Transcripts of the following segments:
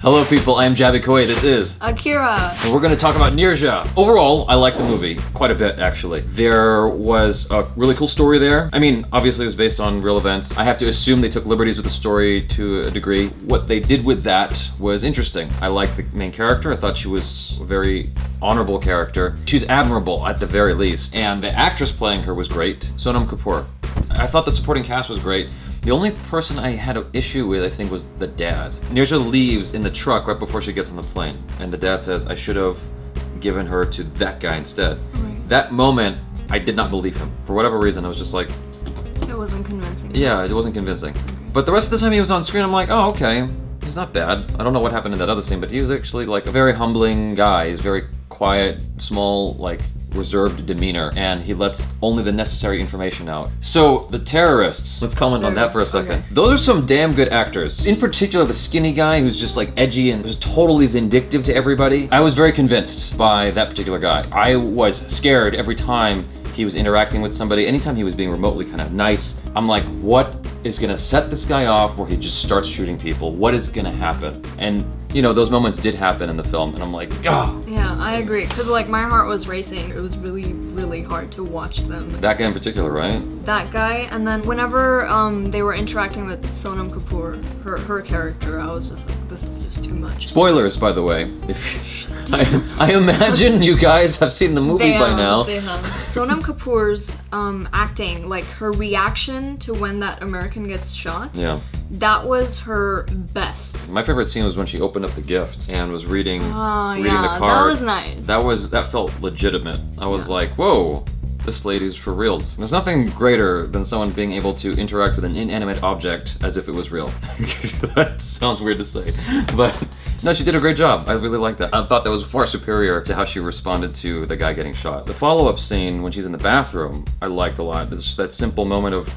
Hello people, I am Jaby KOAY, this is Akeira. And we're going to talk about NEERJA. Overall, I liked the movie quite a bit actually. There was a really cool story there. I mean, obviously it was based on real events. I have to assume they took liberties with the story to a degree. What they did with that was interesting. I liked the main character. I thought she was a very honorable character. She's admirable at the very least. And the actress playing her was great, Sonam Kapoor. I thought the supporting cast was great. The only person I had an issue with, I think, was the dad. NEERJA leaves in the truck right before she gets on the plane, and the dad says, I should have given her to that guy instead. Right. That moment, I did not believe him. For whatever reason, I was just like... It wasn't convincing. Yeah, it wasn't convincing. But the rest of the time he was on screen, I'm like, oh, okay. He's not bad. I don't know what happened in that other scene, but he was actually like a very humbling guy. He's very quiet, small, like, reserved demeanor, and he lets only the necessary information out. So, the terrorists, let's comment on that for a second. Okay. Those are some damn good actors. In particular, the skinny guy who's just like edgy and was totally vindictive to everybody. I was very convinced by that particular guy. I was scared every time he was interacting with somebody. Anytime he was being remotely kind of nice, I'm like, what is gonna set this guy off where he just starts shooting people? What is gonna happen? And you know, those moments did happen in the film, and I'm like, ah. Yeah, I agree, because like my heart was racing. It was really, really hard to watch them. That guy in particular, right? That guy, and then whenever they were interacting with Sonam Kapoor, her character, I was just like, this is just too much. Spoilers, by the way. If I imagine you guys have seen the movie by now. They have. Sonam Kapoor's acting, like her reaction to when that American gets shot. Yeah. That was her best. My favorite scene was when she opened up the gift and was reading the card. That was nice. That felt legitimate. I was like, whoa, this lady's for reals. There's nothing greater than someone being able to interact with an inanimate object as if it was real. That sounds weird to say, but no, she did a great job. I really liked that. I thought that was far superior to how she responded to the guy getting shot. The follow-up scene when she's in the bathroom, I liked a lot. It's just that simple moment of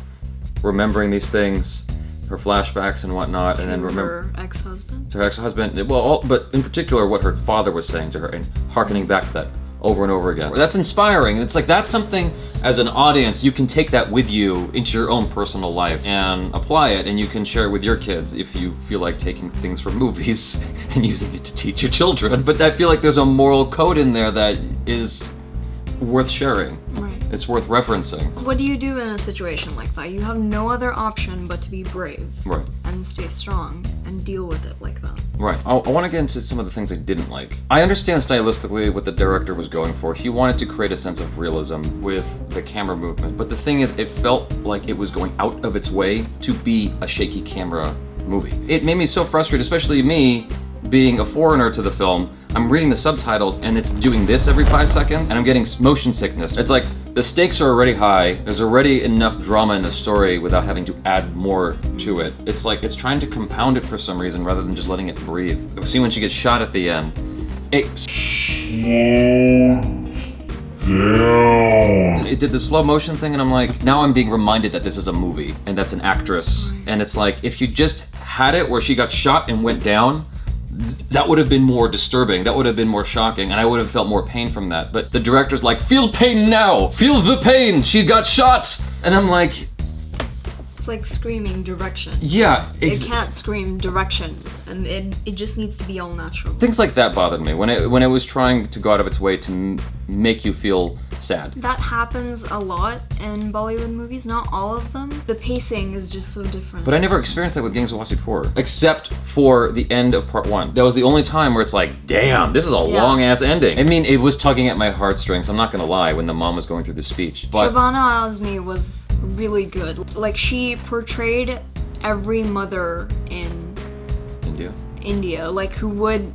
remembering these things, her flashbacks and whatnot, and then remember her ex-husband. To her ex-husband, well, but in particular what her father was saying to her and hearkening back to that over and over again. That's inspiring. It's like that's something as an audience you can take that with you into your own personal life and apply it, and you can share it with your kids if you feel like taking things from movies and using it to teach your children. But I feel like there's a moral code in there that is worth sharing. Right. It's worth referencing. What do you do in a situation like that? You have no other option but to be brave. Right. And stay strong and deal with it like that. Right. I want to get into some of the things I didn't like. I understand stylistically what the director was going for. He wanted to create a sense of realism with the camera movement. But the thing is, it felt like it was going out of its way to be a shaky camera movie. It made me so frustrated, especially me, being a foreigner to the film. I'm reading the subtitles and it's doing this every 5 seconds and I'm getting motion sickness. It's like the stakes are already high. There's already enough drama in the story without having to add more to it. It's like it's trying to compound it for some reason rather than just letting it breathe. See when she gets shot at the end, it slowed down. It did the slow motion thing and I'm like, now I'm being reminded that this is a movie and that's an actress. And it's like, if you just had it where she got shot and went down, that would have been more disturbing, that would have been more shocking, and I would have felt more pain from that. But the director's like, feel pain now! Feel the pain! She got shot! And I'm like... It's like screaming direction. Yeah. It can't scream direction, and it just needs to be all natural. Things like that bothered me, when it was trying to go out of its way to make you feel sad. That happens a lot in Bollywood movies, not all of them. The pacing is just so different. But I never experienced that with Gangs of Wasseypur, except for the end of part 1. That was the only time where it's like, damn, this is a long-ass ending. I mean, it was tugging at my heartstrings, I'm not gonna lie, when the mom was going through the speech. But Shabana Azmi was really good. Like, she portrayed every mother in India, like, who would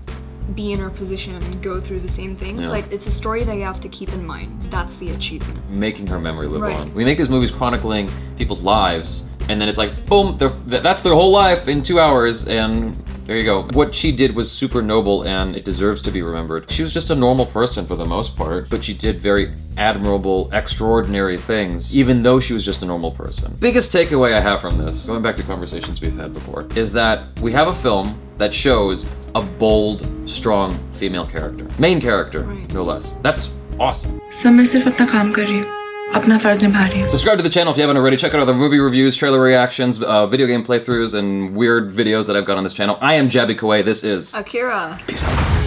be in her position and go through the same things. Yeah. Like, it's a story that you have to keep in mind. That's the achievement. Making her memory live on. We make these movies chronicling people's lives, and then it's like, boom, that's their whole life in 2 hours, and there you go. What she did was super noble, and it deserves to be remembered. She was just a normal person for the most part, but she did very admirable, extraordinary things, even though she was just a normal person. Biggest takeaway I have from this, going back to conversations we've had before, is that we have a film that shows a bold, strong female character. Main character, no less. That's awesome. सब मैं सिर्फ अपना काम कर रही हूँ अपना फर्ज निभा रही हूँ. Subscribe to the channel if you haven't already. Check out other movie reviews, trailer reactions, video game playthroughs, and weird videos that I've got on this channel. I am Jaby KOAY. This is Akeira. Peace out.